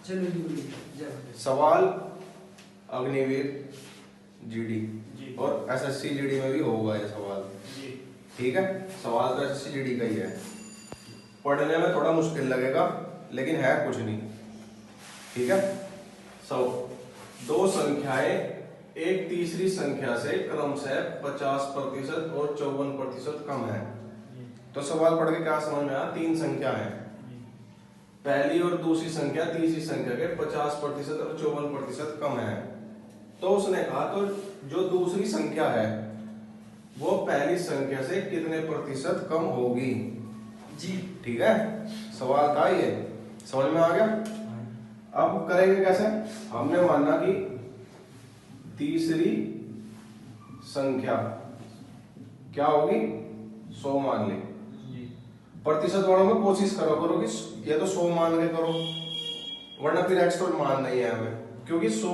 सवाल अग्निवीर जीडी और SSC GD में भी होगा ये सवाल। ठीक है, सवाल तो एसएससी जीडी का ही है, पढ़ने में थोड़ा मुश्किल लगेगा लेकिन है कुछ नहीं। ठीक है, दो संख्याएं एक तीसरी संख्या से क्रमशः 50% और 54% कम है। तो सवाल पढ़ के क्या समझ में आया? तीन संख्या है, पहली और दूसरी संख्या तीसरी संख्या के 50% और 54% कम है। तो उसने कहा तो जो दूसरी संख्या है वो पहली संख्या से कितने प्रतिशत कम होगी जी। ठीक है, सवाल था ये, समझ में आ गया? अब करेंगे कैसे? हमने माना कि तीसरी संख्या क्या होगी? 100 मान ली। प्रतिशत वालों में कोशिश करो कि या तो 100 मान के करो, वरना फिर एक्स्ट्रा मान नहीं है हमें, क्योंकि 100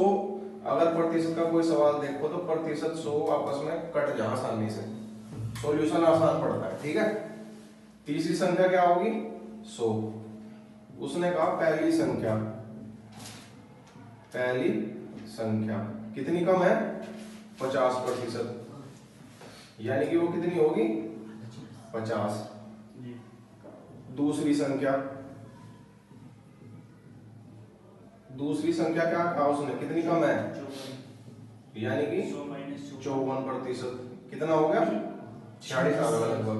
अगर प्रतिशत का कोई सवाल देखो तो प्रतिशत 100 आपस में कट जा आसानी से, सॉल्यूशन आसान पड़ता है। ठीक है, तीसरी संख्या क्या होगी? 100। उसने कहा पहली संख्या कितनी कम है? 50%, यानी कि वो कितनी होगी? 50। दूसरी संख्या क्या कहा उसने? कितनी कम है? यानी कि 54%। कितना हो गया? 46 आ गया लगभग।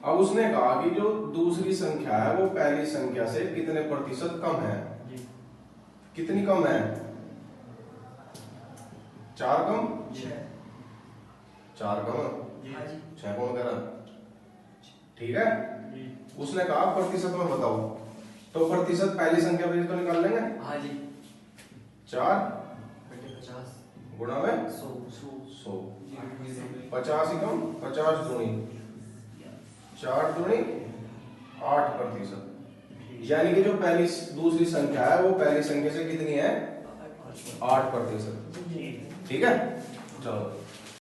अब उसने कहा कि जो दूसरी संख्या है वो पहली संख्या से कितने प्रतिशत कम है? कितनी कम है? 4 कम? 4 कम? 6 कौन कह रहा? ठीक है, उसने कहा प्रतिशत में बताओ, तो प्रतिशत पहली संख्या पे तो निकाल लेंगे। हाँ जी। 4 गुणा में 100। 50 ही कम, 50 दूनी 4 दूनी 8%, यानी कि जो दूसरी संख्या है वो पहली संख्या से कितनी है? 8%। ठीक है, चलो।